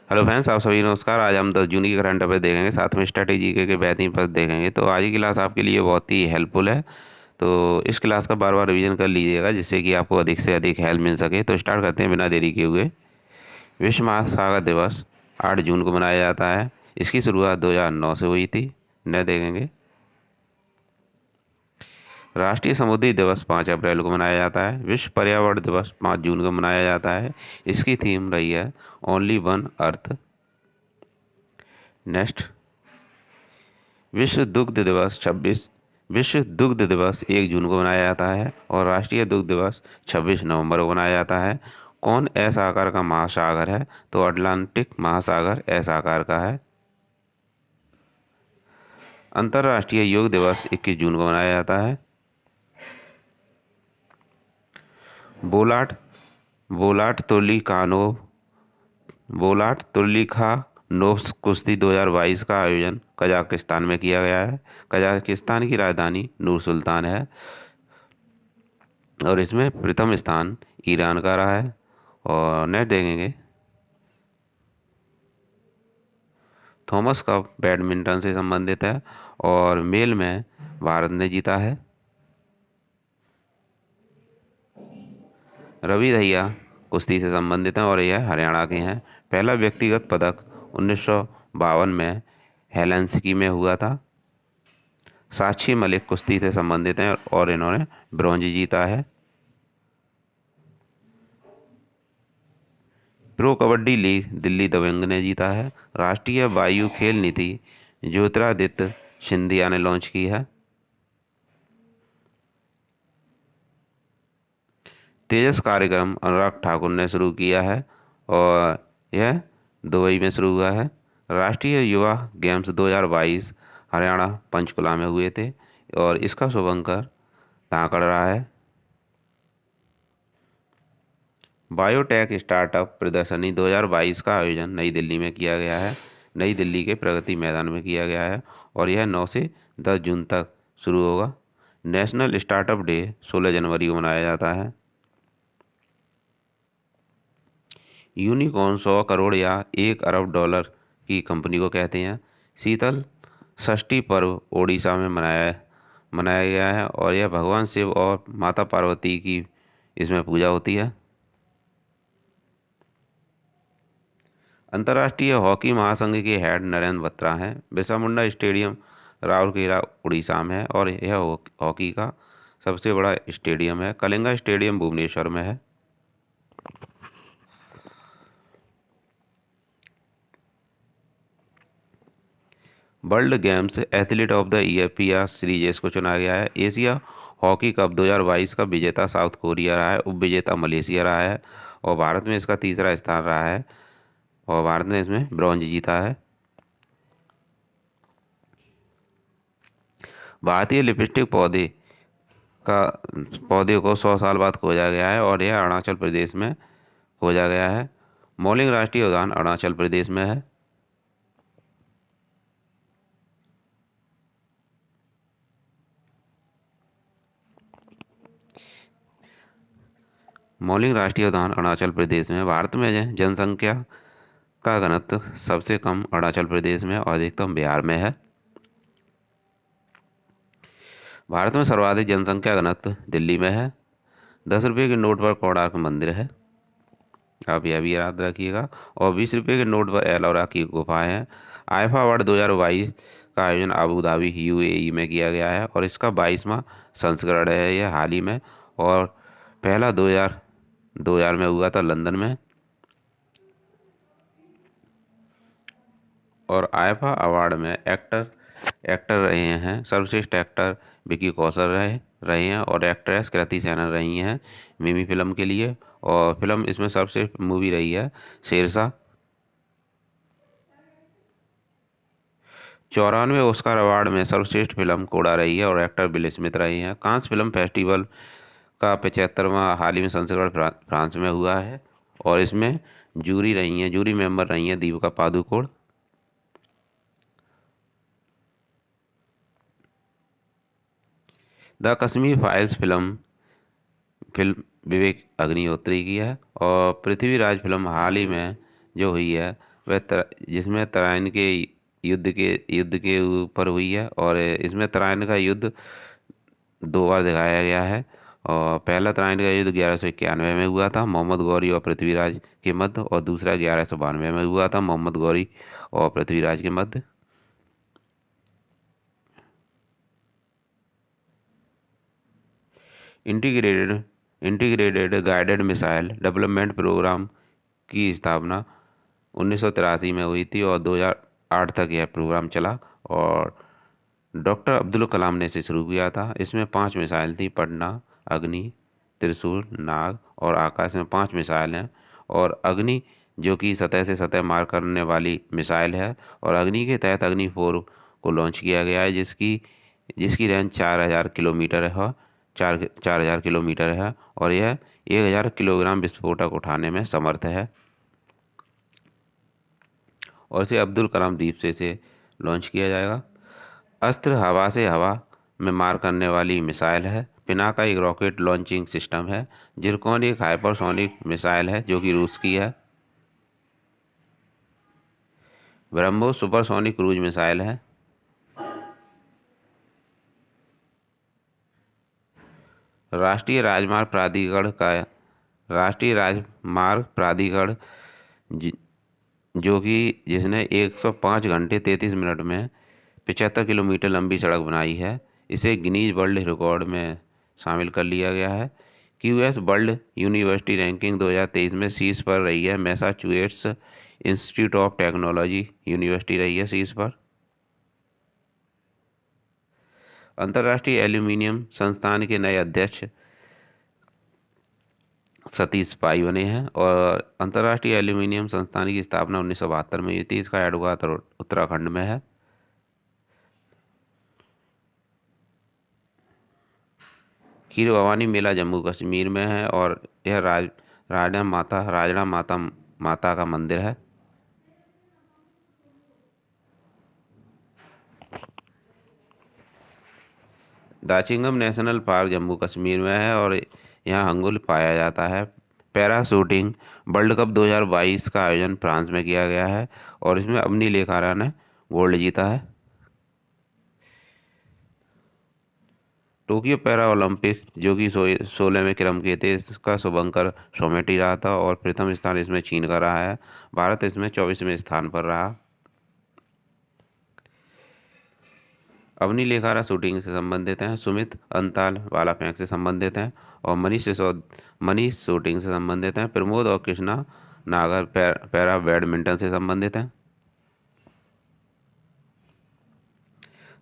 Hello friends, आप सभी नमस्कार। आज हम 10 जून की करंट अफेयर देखेंगे, साथ में स्ट्रैटेजी के बेहतरीन प्रश्न देखेंगे। तो आज की क्लास आपके लिए बहुत ही हेल्पफुल है। तो इस क्लास का बार बार रिवीजन कर लीजिएगा, जिससे कि आपको अधिक से अधिक हेल्प मिल सके। तो स्टार्ट करते हैं बिना देरी के हुए। विश्व महासागर दिवस 8 जून को मनाया जाता है। इसकी शुरुआत 2009 से हुई थी। न देखेंगे। राष्ट्रीय समुद्री दिवस 5 अप्रैल को मनाया जाता है। विश्व पर्यावरण दिवस 5 जून को मनाया जाता है। इसकी थीम रही है ओनली वन अर्थ। नेक्स्ट, विश्व दुग्ध दिवस 1 जून को मनाया जाता है और राष्ट्रीय दुग्ध दिवस 26 नवंबर को मनाया जाता है। कौन एस आकार का महासागर है? तो अटलांटिक महासागर एस आकार का है। अंतर्राष्ट्रीय योग दिवस 21 जून को मनाया जाता है। बोलाट बोलाट तुर्लिकानोव बोलाट तुर्लिखानोव कुश्ती 2022 का आयोजन कजाकिस्तान में किया गया है। कजाकिस्तान की राजधानी नूर सुल्तान है और इसमें प्रथम स्थान ईरान का रहा है। और नेक्स्ट देखेंगे। थॉमस कप बैडमिंटन से संबंधित है और मेल में भारत ने जीता है। रवि दहिया कुश्ती से संबंधित हैं और यह हरियाणा के हैं। पहला व्यक्तिगत पदक 1952 में हेलेंसिकी में हुआ था। साक्षी मलिक कुश्ती से संबंधित हैं और इन्होंने ब्रॉन्ज जीता है। प्रो कबड्डी लीग दिल्ली दबंग ने जीता है। राष्ट्रीय वायु खेल नीति ज्योतिरादित्य सिंधिया ने लॉन्च की है। तेजस कार्यक्रम अनुराग ठाकुर ने शुरू किया है और यह दुबई में शुरू हुआ है। राष्ट्रीय युवा गेम्स 2022 हरियाणा पंचकुला में हुए थे और इसका शुभंकर धाकड़ रहा है। बायोटेक स्टार्टअप प्रदर्शनी 2022 का आयोजन नई दिल्ली में किया गया है। नई दिल्ली के प्रगति मैदान में किया गया है और यह 9 से 10 जून तक शुरू होगा। नेशनल स्टार्टअप डे 16 जनवरी को मनाया जाता है। यूनिकॉर्न 100 करोड़ या 1 अरब डॉलर की कंपनी को कहते हैं। शीतल षष्ठी पर्व ओडिशा में मनाया गया है और यह भगवान शिव और माता पार्वती की इसमें पूजा होती है। अंतर्राष्ट्रीय हॉकी महासंघ के हेड नरेंद्र बत्रा हैं। बिरसा मुंडा स्टेडियम राउरकेला उड़ीसा में है और यह हॉकी का सबसे बड़ा स्टेडियम है। कलिंगा स्टेडियम भुवनेश्वर में है। World games athlete of the year पिया श्रीजेश को चुना गया है। एशिया हॉकी कप 2022 का विजेता साउथ कोरिया रहा है। उप विजेता मलेशिया रहा है और भारत में इसका तीसरा स्थान रहा है और भारत ने इसमें ब्रॉन्ज जीता है। भारतीय लिपस्टिक का पौधे को 100 साल बाद खोजा गया है और यह अरुणाचल प्रदेश में खोजा गया है। मौलिंग राष्ट्रीय उद्यान अरुणाचल प्रदेश में है। मौलिंग राष्ट्रीय उद्यान अरुणाचल प्रदेश में। भारत में जनसंख्या का घनत्व सबसे कम अरुणाचल प्रदेश में और अधिकतम बिहार में है। भारत में सर्वाधिक जनसंख्या घनत्व दिल्ली में है। 10 रुपये के नोट पर कोणार्क मंदिर है, आप यह भी याद रखिएगा। और 20 रुपये के नोट पर एलोरा की गुफाएं हैं। आईफा अवार्ड 2022 का आयोजन अबू धाबी यूएई में किया गया है और इसका 22वां संस्करण है यह हाल ही में। और पहला 2000 में हुआ था लंदन में। और आईफा अवार्ड में एक्टर रहे हैं। सर्वश्रेष्ठ एक्टर विकी कौशल रहे हैं और एक्ट्रेस कृति सेनन रही हैं मिमी फिल्म के लिए। और फिल्म इसमें सर्वश्रेष्ठ मूवी रही है शेरशाह। 94 ऑस्कर अवार्ड में सर्वश्रेष्ठ फिल्म कोड़ा रही है और एक्टर विल स्मिथ रहे हैं। कांस फिल्म फेस्टिवल का 75वां हाल ही में संस्करण फ्रांस में हुआ है और इसमें जूरी मेंबर रही हैं Deepika Padukone. The Kashmir files film Vivek Agnihotri की है और पृथ्वीराज फिल्म हाल ही में जो हुई है जिसमें तराइन के युद्ध के ऊपर हुई है। और इसमें तराइन का युद्ध दो बार दिखाया गया है। और पहला तराइन का युद्ध 1191 में हुआ था मोहम्मद गौरी और पृथ्वीराज के मध्य, और दूसरा 1192 में हुआ था मोहम्मद गौरी और पृथ्वीराज के मध्य। Integrated integrated guided missile development programme की स्थापना 1983 में हुई थी और 2008 तक यह प्रोग्राम चला। और डॉक्टर अब्दुल कलाम ने इसे शुरू किया था। इसमें 5 मिसाइल थी, पढ़ना, अग्नि, त्रिशूल, नाग और आकाश में 5 मिसाइल हैं। और अग्नि जो कि सतह से सतह मार करने वाली मिसाइल है, और अग्नि के तहत अग्नि 4 को लॉन्च किया गया है, जिसकी जिसकी रेंज 4000 किलोमीटर है। 4000 किलोमीटर है और यह 1000 किलोग्राम विस्फोटक उठाने में समर्थ है। और इसे अब्दुल कलाम द्वीप से इसे लॉन्च किया जाएगा। अस्त्र हवा से हवा में मार करने वाली मिसाइल है। पिनाका एक रॉकेट लॉन्चिंग सिस्टम है। जिरकॉन एक हाइपरसोनिक मिसाइल है जो कि रूस की है। ब्रह्मोस सुपरसोनिक क्रूज मिसाइल है। राष्ट्रीय राजमार्ग प्राधिकरण जो कि जिसने 105 घंटे 33 मिनट में 75 किलोमीटर लंबी सड़क बनाई है, इसे गिनीज वर्ल्ड रिकॉर्ड में शामिल कर लिया गया है। क्यूएस वर्ल्ड यूनिवर्सिटी रैंकिंग 2023 में शीर्ष पर रही है। Massachusetts institute of technology university रही है शीर्ष पर। अंतर्राष्ट्रीय एल्यूमिनियम संस्थान के नए अध्यक्ष सतीश पाई बने हैं। और अंतर्राष्ट्रीय एल्यूमिनियम संस्थान की स्थापना 1972 में हुई थी। इसका हेडक्वार्टर उत्तराखंड में है। खीर भवानी मेला जम्मू कश्मीर में है और यह राजड़ा माता का मंदिर है। दाचिंगम नेशनल पार्क जम्मू कश्मीर में है और यहाँ हंगुल पाया जाता है। पैरा शूटिंग वर्ल्ड कप 2022 का आयोजन फ्रांस में किया गया है और इसमें अवनी लेखारा ने गोल्ड जीता है। टोक्यो पैरा ओलंपिक जो कि 16वें क्रम के थे, इसका शुभंकर सोमेटी रहा था और प्रथम स्थान इसमें चीन का रहा है। भारत इसमें 24वें स्थान पर रहा। अवनी लेखारा शूटिंग से संबंधित हैं। सुमित अंताल भाला फेंक से संबंधित हैं और मनीष शूटिंग से संबंधित हैं। प्रमोद और कृष्णा नागर पैरा बैडमिंटन से संबंधित हैं।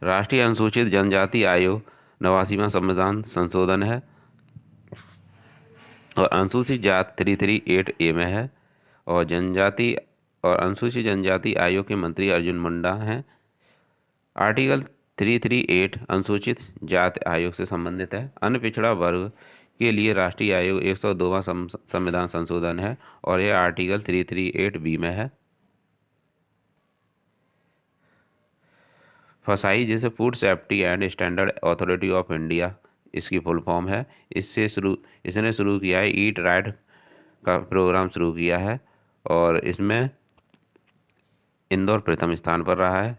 राष्ट्रीय अनुसूचित जनजाति आयोग 89वां संविधान संशोधन है और अनुसूचित जात 338A में है। और अनुसूचित जनजाति आयोग के मंत्री अर्जुन मुंडा हैं। आर्टिकल 338 अनुसूचित जाति आयोग से संबंधित है। अन्य पिछड़ा वर्ग के लिए राष्ट्रीय आयोग 102वां संविधान संशोधन है और यह आर्टिकल 338B में है। फसाई जिसे food safety and standard authority of India इसकी फुल फॉर्म है, इसने शुरू किया है ईट राइट का प्रोग्राम शुरू किया है और इसमें इंदौर प्रथम स्थान पर रहा है।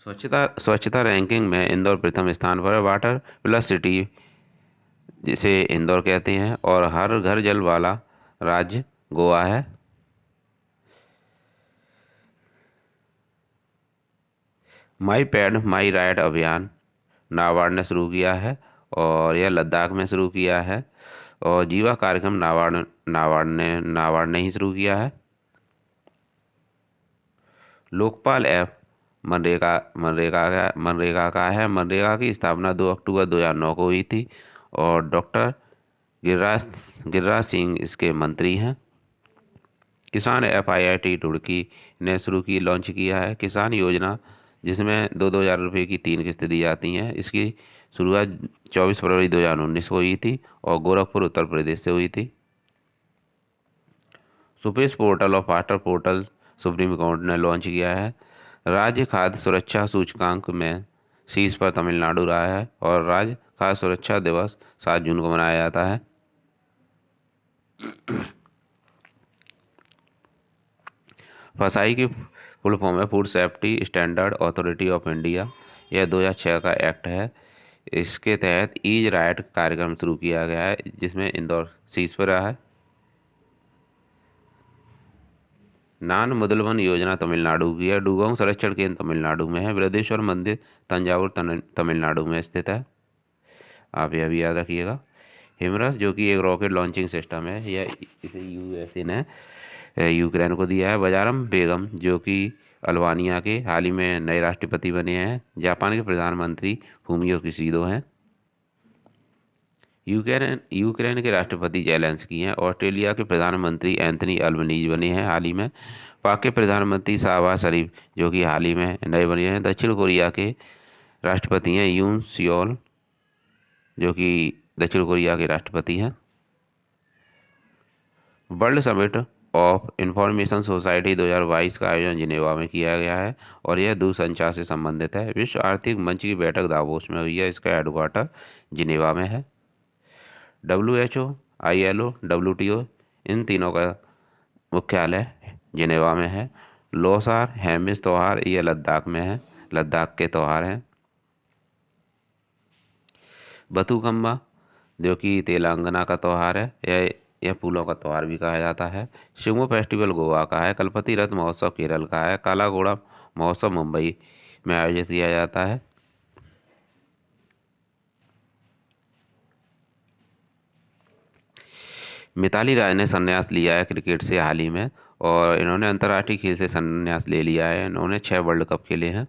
स्वच्छता रैंकिंग में इंदौर प्रथम स्थान पर है। वाटर प्लस सिटी जिसे इंदौर कहते हैं और हर घर जल वाला राज्य गोवा है। माई पैड माई राइट अभियान नाबार्ड ने शुरू किया है और यह लद्दाख में शुरू किया है। और जीवा कार्यक्रम नाबार्ड ने ही शुरू किया है। लोकपाल ऐप मनरेगा का है। मनरेगा की स्थापना 2 अक्टूबर 2009 को हुई थी और डॉक्टर गिरिराज सिंह इसके मंत्री हैं। किसान ऐप IIT रुड़की ने लॉन्च किया है। किसान योजना जिसमें 2-2 हज़ार रुपये की 3 किस्तें दी जाती हैं, इसकी शुरुआत 24 फरवरी 2019 को हुई थी और गोरखपुर उत्तर प्रदेश से हुई थी। सुपेश पोर्टल और फास्टर पोर्टल सुप्रीम कोर्ट ने लॉन्च किया है। राज्य खाद्य सुरक्षा सूचकांक में शीर्ष पर तमिलनाडु रहा है और राज्य खाद्य सुरक्षा दिवस 7 जून को मनाया जाता है। फसाई की फुल फॉर्म है food safety standard authority of India. यह 2006 का एक्ट है। इसके तहत ईज राइट कार्यक्रम शुरू किया गया है, जिसमें इंदौर शीर्ष पर रहा है। नान मुदलवन योजना तमिलनाडु की है। डुगोंग संरक्षण केंद्र तमिलनाडु में है। बृहदेश्वर मंदिर तंजावुर तमिलनाडु में स्थित है। आप यह भी याद रखिएगा। हिमरस जो कि एक रॉकेट लॉन्चिंग सिस्टम है, यह इसे यूएसए ने यूक्रेन को दिया है। बजारम बेगम जो कि अल्बानिया के हाल ही में नए राष्ट्रपति बने हैं। जापान के प्रधानमंत्री फूमियो किशिडो हैं। यूक्रेन के राष्ट्रपति जेलेंस्की हैं। ऑस्ट्रेलिया के प्रधानमंत्री एंथनी अल्बनीज बने हैं हाल ही में। पाक के प्रधानमंत्री शाहबाज शरीफ जो कि हाल ही में नए बने हैं। दक्षिण कोरिया के राष्ट्रपति हैं यून सियोल जो कि दक्षिण कोरिया के राष्ट्रपति हैं। World summit of information society 2022 का आयोजन जिनेवा में किया गया है और यह दूरसंचार से संबंधित है। विश्व आर्थिक मंच की बैठक दावोस में हुई है। इसका हेडक्वार्टर जिनेवा में है। WHO, ILO, WTO इन तीनों का मुख्यालय जिनेवा में है। लोसार हेमिस त्यौहार ये लद्दाख में है, लद्दाख के त्यौहार हैं। बथुकम्मा जो कि तेलंगाना का त्यौहार है, यह फूलों का त्यौहार भी कहा जाता है। शिमो फेस्टिवल गोवा का है। कलपति रथ महोत्सव केरल का है। काला घोड़ा महोत्सव मुंबई में आयोजित किया जाता है। मिताली राज ने संन्यास लिया है क्रिकेट से हाल ही में और इन्होंने अंतर्राष्ट्रीय खेल से संन्यास ले लिया है। इन्होंने 6 वर्ल्ड कप खेले हैं।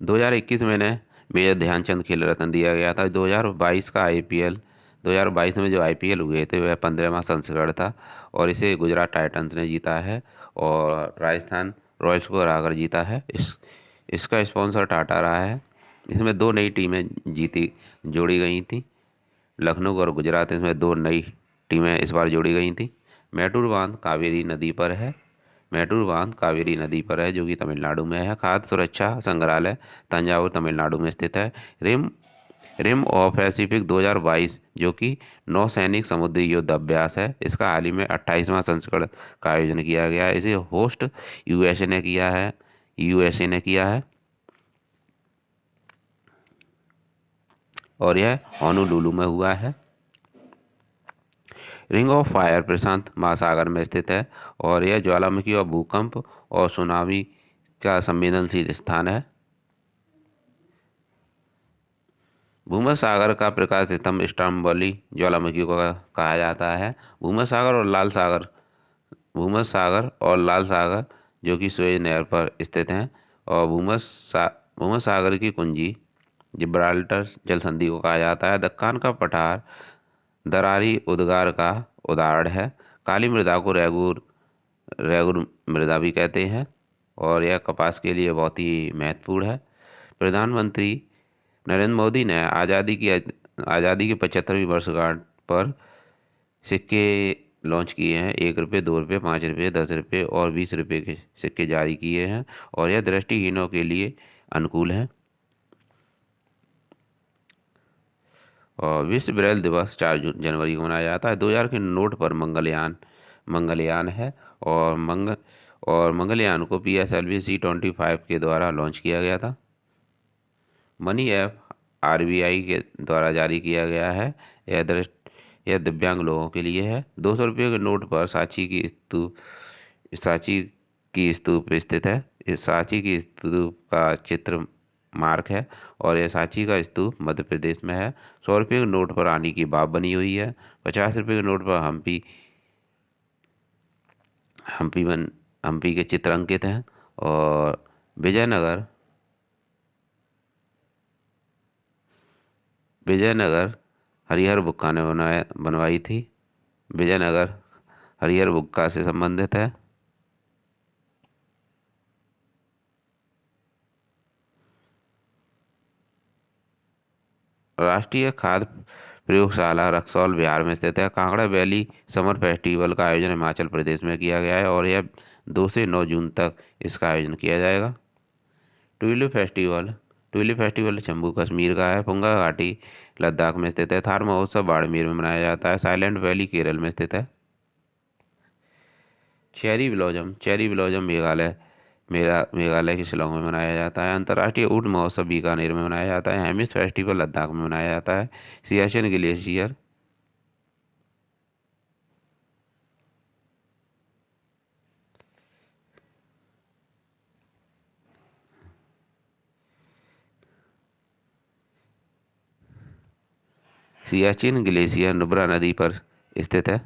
2021 में इन्हें मेजर ध्यानचंद खेल रत्न दिया गया था। 2022 में जो IPL हुए थे वह 15वां संस्करण था और इसे गुजरात टाइटंस ने जीता है और राजस्थान रॉयल्स को हराकर जीता है। इसका स्पॉन्सर टाटा रहा है। इसमें 2 नई टीमें जोड़ी गई थी। लखनऊ और गुजरात, इसमें 2 नई टीमें इस बार जोड़ी गई थी। मैटूर बांध कावेरी नदी पर है। मैटूर बांध कावेरी नदी पर है जो कि तमिलनाडु में है। खाद्य सुरक्षा संग्रहालय तंजावुर तमिलनाडु में स्थित है। रिम ऑफ पैसिफिक 2022 जो कि नौसैनिक समुद्री युद्ध अभ्यास है, इसका हाल ही में 28वां संस्करण का आयोजन किया गया है। इसे होस्ट यूएसए ने किया है और यह होनोलुलु में हुआ है। रिंग ऑफ फायर प्रशांत महासागर में स्थित है और यह ज्वालामुखी और भूकंप और सुनामी का संवेदनशील स्थान है। भूमध्य का प्रकाश स्तंभ स्ट्रम्बोली ज्वालामुखी को कहा जाता है। भूमध्य और लाल सागर जो कि सुएज नहर पर स्थित हैं और भूमध्य सागर की कुंजी जिब्राल्टर जल संधि को कहा जाता है। दक्कन का पठार दरारी उद्गार का उदाहरण है। काली मृदा को रेगुर मृदा भी कहते हैं और यह कपास के लिए बहुत ही महत्वपूर्ण है। प्रधानमंत्री नरेंद्र मोदी ने आज़ादी की 75वीं वर्षगांठ पर सिक्के लॉन्च किए हैं। 1 रुपये, 2 रुपये, 5 रुपये, 10 रुपये और 20 रुपये के सिक्के जारी किए हैं और यह दृष्टिहीनों के लिए अनुकूल है। और विश्व ब्रेल दिवस 4 जनवरी को मनाया जाता है। 2000 के नोट पर मंगलयान है और मंगलयान को PSLV C25 के द्वारा लॉन्च किया गया था। मनी ऐप RBI के द्वारा जारी किया गया है। यह दिव्यांग लोगों के लिए है। 200 रुपये के नोट पर सांची की स्तूप स्थित है। इस सांची की स्तूप का चित्र मार्क है और यह सांची का स्तूप मध्य प्रदेश में है। 100 रुपये के नोट पर रानी की बाग बनी हुई है। 50 रुपये के नोट पर हम्पी के चित्र अंकित हैं और विजयनगर हरिहर बुक्का ने बनवाई थी। विजयनगर हरिहर बुक्का से संबंधित है। राष्ट्रीय खाद्य प्रयोगशाला रक्सौल बिहार में स्थित है। कांगड़ा वैली समर फेस्टिवल का आयोजन हिमाचल प्रदेश में किया गया है और यह 2 से 9 जून तक इसका आयोजन किया जाएगा। ट्यूलिप फेस्टिवल जम्मू कश्मीर का है। पुंगा घाटी लद्दाख में स्थित है। थार महोत्सव बाड़मेर में मनाया जाता है। साइलेंट वैली केरल में स्थित है। चेरी ब्लॉसम मेघालय के शिलांग में मनाया जाता है। अंतर्राष्ट्रीय ऊंट महोत्सव बीकानेर में मनाया जाता है। हेमिस फेस्टिवल लद्दाख में मनाया जाता है। सियाचिन ग्लेशियर नुब्रा नदी पर स्थित है।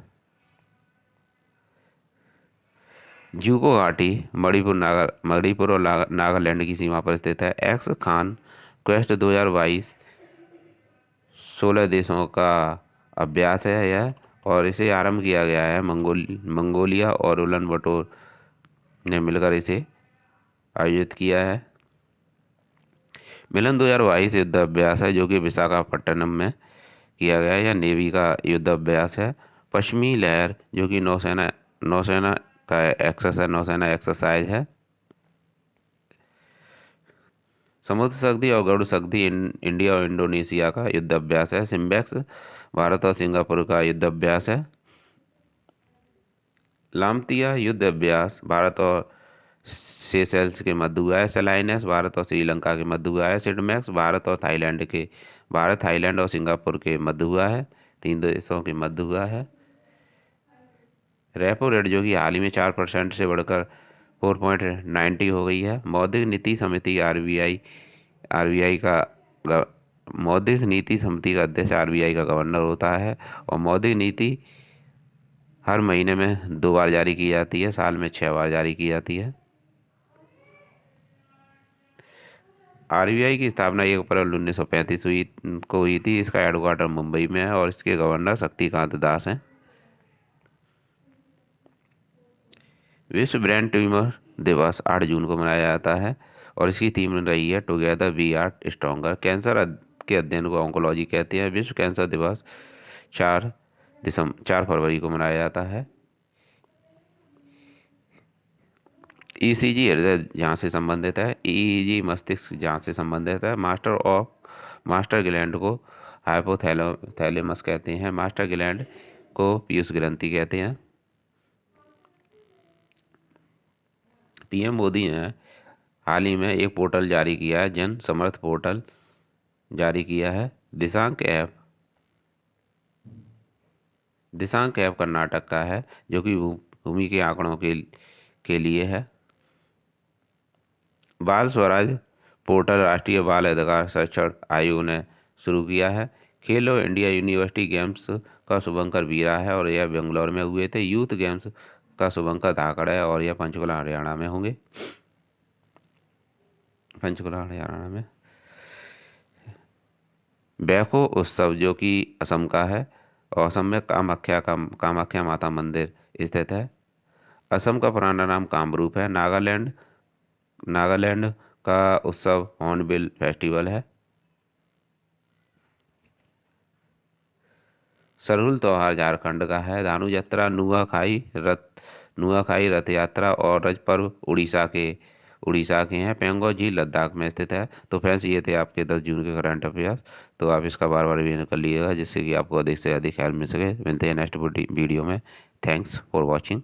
जूको घाटी मणिपुर और नागालैंड की सीमा पर स्थित है। एक्स खान क्वेस्ट 2022 16 देशों का अभ्यास है यह, और इसे आरंभ किया गया है मंगोलिया और उलन बटोर ने मिलकर इसे आयोजित किया है। मिलन 2022 युद्ध अभ्यास है जो कि विशाखापट्टनम में किया गया है। यह नेवी का युद्ध अभ्यास है। पश्चिमी लहर जो कि नौसेना का नौसेना एक्सरसाइज है। समुद्र शक्ति और गरुड़ शक्ति इंडिया और इंडोनेशिया का युद्ध अभ्यास है। सिम्बेक्स भारत और सिंगापुर का युद्ध अभ्यास है। लामतिया युद्ध अभ्यास भारत और सेशेल्स के मध्य हुआ है। सेलाइनस भारत और श्रीलंका के मध्य हुआ है। सिडमैक्स भारत थाईलैंड और सिंगापुर के मध्य हुआ है। 3 देशों के मध्य हुआ है। रेपो रेट जो कि हाल ही में 4% से बढ़कर 4.90 हो गई है। मौद्रिक नीति समिति आरबीआई का मौद्रिक नीति समिति का अध्यक्ष आरबीआई का गवर्नर होता है, और मौद्रिक नीति हर महीने में 2 बार जारी की जाती है, साल में 6 बार जारी की जाती है। आरबीआई की स्थापना 1 अप्रैल 1935 को हुई थी। इसका हेडक्वार्टर मुंबई में है और इसके गवर्नर शक्तिकांत दास हैं। विश्व ब्रेन ट्यूमर दिवस 8 जून को मनाया जाता है और इसकी थीम रही है together we are stronger. Cancer के अध्ययन को ऑन्कोलॉजी कहते हैं। विश्व कैंसर दिवस 4 फरवरी को मनाया जाता है। ईसीजी हृदय जांच से संबंधित है। ईईजी मस्तिष्क जांच से संबंधित है। मास्टर ग्लैंड को हाइपोथैलेमस कहते हैं। मास्टर ग्लैंड को पीयूष ग्रंथि कहते हैं। पीएम मोदी ने हाल ही में एक पोर्टल जारी किया है, जन समर्थ पोर्टल जारी किया है। दिशांक ऐप कर्नाटक का है जो कि भूमि के आंकड़ों के लिए है। बाल स्वराज पोर्टल राष्ट्रीय बाल अधिकार संरक्षण आयोग ने शुरू किया है। खेलो इंडिया यूनिवर्सिटी गेम्स का शुभंकर बीरा है और यह बेंगलोर में हुए थे। यूथ गेम्स का शुभंकर धाकड़ है और यह पंचकुला हरियाणा में होंगे। बैको उत्सव जो कि असम का है और असम में कामाख्या माता मंदिर स्थित है। असम का पुराना नाम कामरूप है। नागालैंड का उत्सव हॉर्नबिल फेस्टिवल है। सरहुल त्योहार झारखंड का है। धानु यात्रा नुआखाई रथ यात्रा और रज पर्व उड़ीसा के हैं। पेंगोंग झील लद्दाख में स्थित है। तो फ्रेंड्स, ये थे आपके 10 जून के करंट अफेयर्स। तो आप इसका बार बार रिवीजन कर लीजिएगा जिससे कि आपको अधिक से अधिक हेल्प मिल सके। मिलते हैं नेक्स्ट वीडियो में। Thanks for watching.